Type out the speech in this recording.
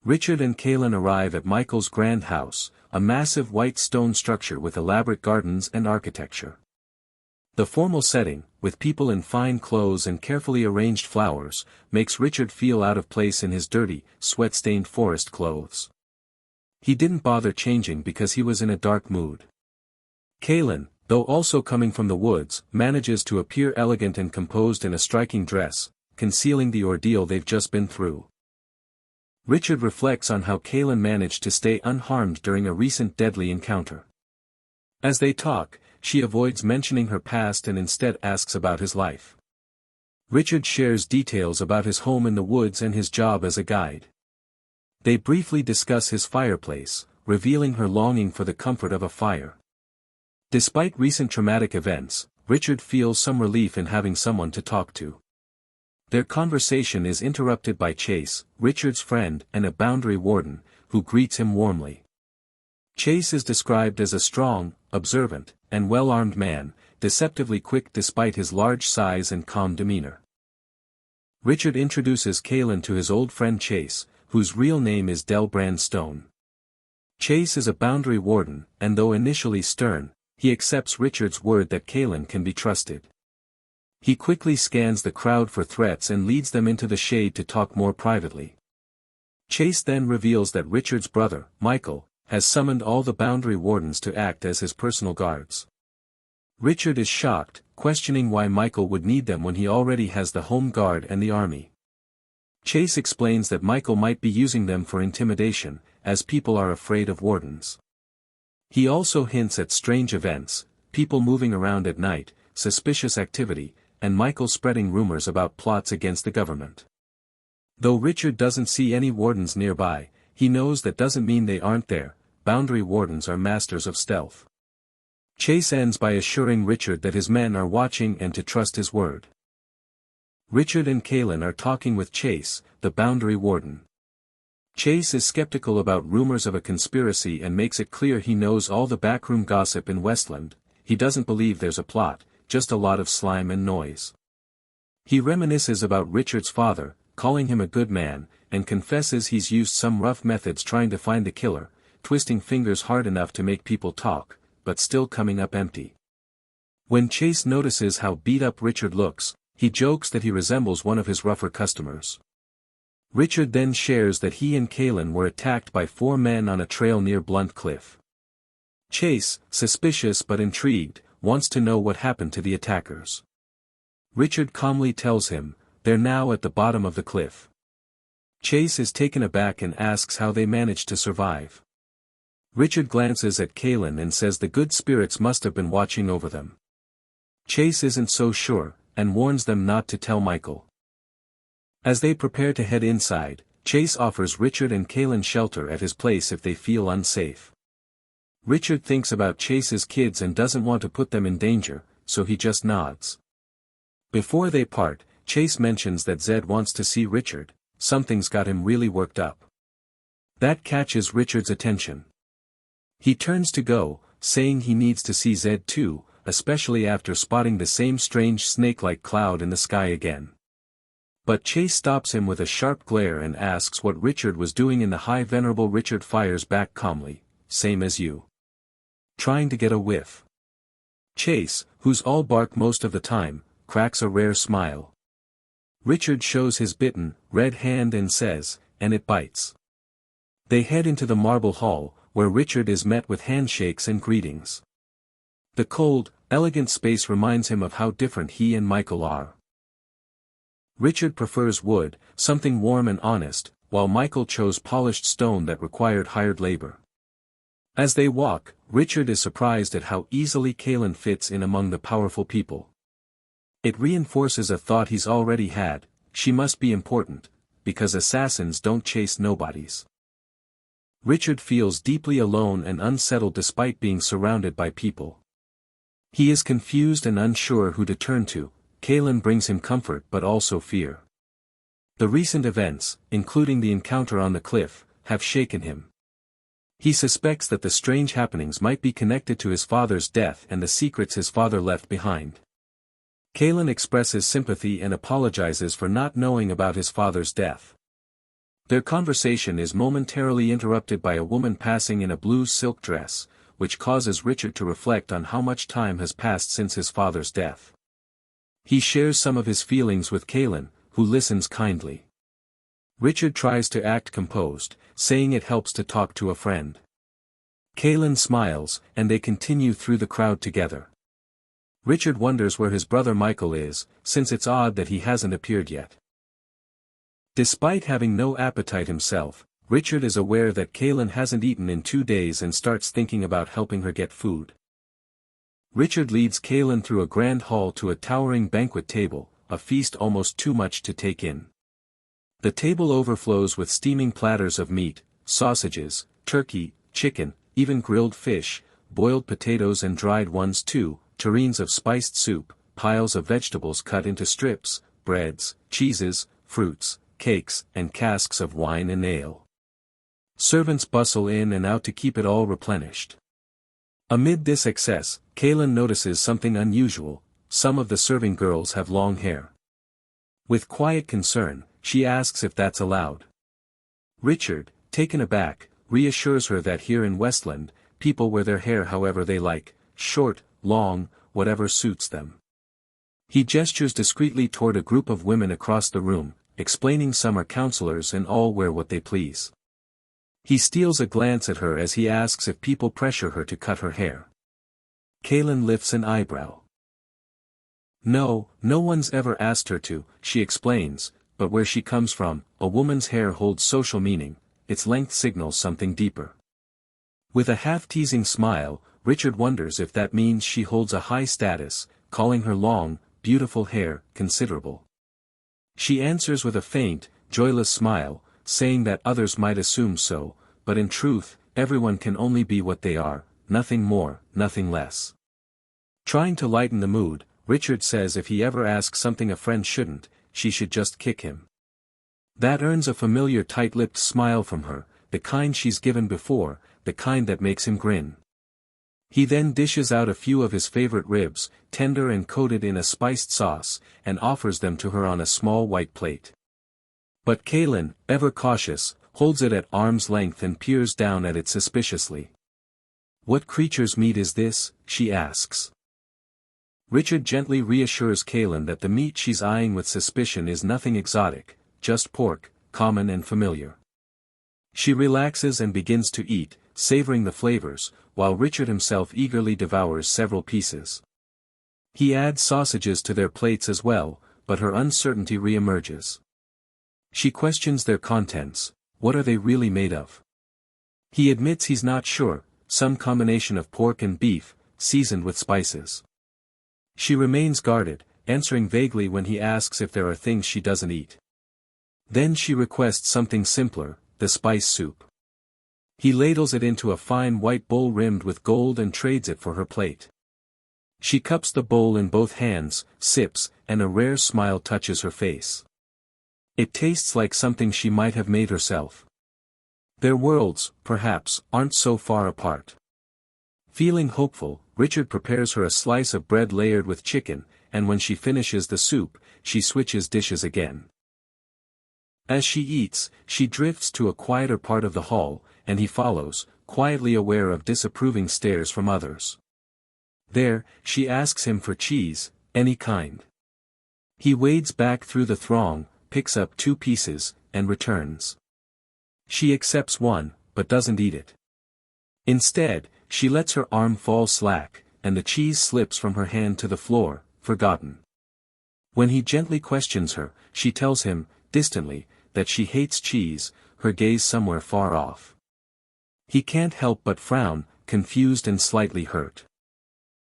Richard and Kaelin arrive at Michael's grand house, a massive white stone structure with elaborate gardens and architecture. The formal setting, with people in fine clothes and carefully arranged flowers, makes Richard feel out of place in his dirty, sweat-stained forest clothes. He didn't bother changing because he was in a dark mood. Kaelin, though also coming from the woods, manages to appear elegant and composed in a striking dress, concealing the ordeal they've just been through. Richard reflects on how Kaelin managed to stay unharmed during a recent deadly encounter. As they talk, she avoids mentioning her past and instead asks about his life. Richard shares details about his home in the woods and his job as a guide. They briefly discuss his fireplace, revealing her longing for the comfort of a fire. Despite recent traumatic events, Richard feels some relief in having someone to talk to. Their conversation is interrupted by Chase, Richard's friend and a boundary warden, who greets him warmly. Chase is described as a strong, observant, and well-armed man, deceptively quick despite his large size and calm demeanor. Richard introduces Kaelin to his old friend Chase, whose real name is Delbrand Stone. Chase is a boundary warden, and though initially stern, he accepts Richard's word that Kaelin can be trusted. He quickly scans the crowd for threats and leads them into the shade to talk more privately. Chase then reveals that Richard's brother, Michael, has summoned all the boundary wardens to act as his personal guards. Richard is shocked, questioning why Michael would need them when he already has the home guard and the army. Chase explains that Michael might be using them for intimidation, as people are afraid of wardens. He also hints at strange events, people moving around at night, suspicious activity, and Michael spreading rumors about plots against the government. Though Richard doesn't see any wardens nearby, he knows that doesn't mean they aren't there. Boundary wardens are masters of stealth. Chase ends by assuring Richard that his men are watching and to trust his word. Richard and Kaelin are talking with Chase, the boundary warden. Chase is skeptical about rumors of a conspiracy and makes it clear he knows all the backroom gossip in Westland. He doesn't believe there's a plot, just a lot of slime and noise. He reminisces about Richard's father, calling him a good man, and confesses he's used some rough methods trying to find the killer, twisting fingers hard enough to make people talk, but still coming up empty. When Chase notices how beat up Richard looks, he jokes that he resembles one of his rougher customers. Richard then shares that he and Kaelin were attacked by 4 men on a trail near Blunt Cliff. Chase, suspicious but intrigued, wants to know what happened to the attackers. Richard calmly tells him, they're now at the bottom of the cliff. Chase is taken aback and asks how they managed to survive. Richard glances at Kaelin and says the good spirits must have been watching over them. Chase isn't so sure, and warns them not to tell Michael. As they prepare to head inside, Chase offers Richard and Kaelin shelter at his place if they feel unsafe. Richard thinks about Chase's kids and doesn't want to put them in danger, so he just nods. Before they part, Chase mentions that Zed wants to see Richard. Something's got him really worked up. That catches Richard's attention. He turns to go, saying he needs to see Zed too, especially after spotting the same strange snake-like cloud in the sky again. But Chase stops him with a sharp glare and asks what Richard was doing in the high. Venerable Richard fires back calmly, same as you. Trying to get a whiff. Chase, who's all bark most of the time, cracks a rare smile. Richard shows his bitten, red hand and says, and it bites. They head into the marble hall, where Richard is met with handshakes and greetings. The cold, elegant space reminds him of how different he and Michael are. Richard prefers wood, something warm and honest, while Michael chose polished stone that required hired labor. As they walk, Richard is surprised at how easily Kaelin fits in among the powerful people. It reinforces a thought he's already had, she must be important, because assassins don't chase nobodies. Richard feels deeply alone and unsettled despite being surrounded by people. He is confused and unsure who to turn to. Kaelin brings him comfort but also fear. The recent events, including the encounter on the cliff, have shaken him. He suspects that the strange happenings might be connected to his father's death and the secrets his father left behind. Kaelin expresses sympathy and apologizes for not knowing about his father's death. Their conversation is momentarily interrupted by a woman passing in a blue silk dress, which causes Richard to reflect on how much time has passed since his father's death. He shares some of his feelings with Kaylin, who listens kindly. Richard tries to act composed, saying it helps to talk to a friend. Kaylin smiles, and they continue through the crowd together. Richard wonders where his brother Michael is, since it's odd that he hasn't appeared yet. Despite having no appetite himself, Richard is aware that Kaylin hasn't eaten in 2 days and starts thinking about helping her get food. Richard leads Kaylin through a grand hall to a towering banquet table, a feast almost too much to take in. The table overflows with steaming platters of meat, sausages, turkey, chicken, even grilled fish, boiled potatoes and dried ones too, tureens of spiced soup, piles of vegetables cut into strips, breads, cheeses, fruits, cakes, and casks of wine and ale. Servants bustle in and out to keep it all replenished. Amid this excess, Kaylin notices something unusual: some of the serving girls have long hair. With quiet concern, she asks if that's allowed. Richard, taken aback, reassures her that here in Westland, people wear their hair however they like, short, long, whatever suits them. He gestures discreetly toward a group of women across the room, explaining some are counselors and all wear what they please. He steals a glance at her as he asks if people pressure her to cut her hair. Kaylin lifts an eyebrow. No, no one's ever asked her to, she explains, but where she comes from, a woman's hair holds social meaning, its length signals something deeper. With a half-teasing smile, Richard wonders if that means she holds a high status, calling her long, beautiful hair considerable. She answers with a faint, joyless smile, saying that others might assume so, but in truth, everyone can only be what they are, nothing more, nothing less. Trying to lighten the mood, Richard says if he ever asks something a friend shouldn't, she should just kick him. That earns a familiar tight-lipped smile from her, the kind she's given before, the kind that makes him grin. He then dishes out a few of his favorite ribs, tender and coated in a spiced sauce, and offers them to her on a small white plate. But Kaylin, ever cautious, holds it at arm's length and peers down at it suspiciously. "What creature's meat is this?" she asks. Richard gently reassures Kaylin that the meat she's eyeing with suspicion is nothing exotic, just pork, common and familiar. She relaxes and begins to eat, savoring the flavors, while Richard himself eagerly devours several pieces. He adds sausages to their plates as well, but her uncertainty re-emerges. She questions their contents: what are they really made of? He admits he's not sure, some combination of pork and beef, seasoned with spices. She remains guarded, answering vaguely when he asks if there are things she doesn't eat. Then she requests something simpler, the spice soup. He ladles it into a fine white bowl rimmed with gold and trades it for her plate. She cups the bowl in both hands, sips, and a rare smile touches her face. It tastes like something she might have made herself. Their worlds, perhaps, aren't so far apart. Feeling hopeful, Richard prepares her a slice of bread layered with chicken, and when she finishes the soup, she switches dishes again. As she eats, she drifts to a quieter part of the hall, and he follows, quietly aware of disapproving stares from others. There, she asks him for cheese, any kind. He wades back through the throng, picks up 2 pieces, and returns. She accepts one, but doesn't eat it. Instead, she lets her arm fall slack, and the cheese slips from her hand to the floor, forgotten. When he gently questions her, she tells him, distantly, that she hates cheese, her gaze somewhere far off. He can't help but frown, confused and slightly hurt.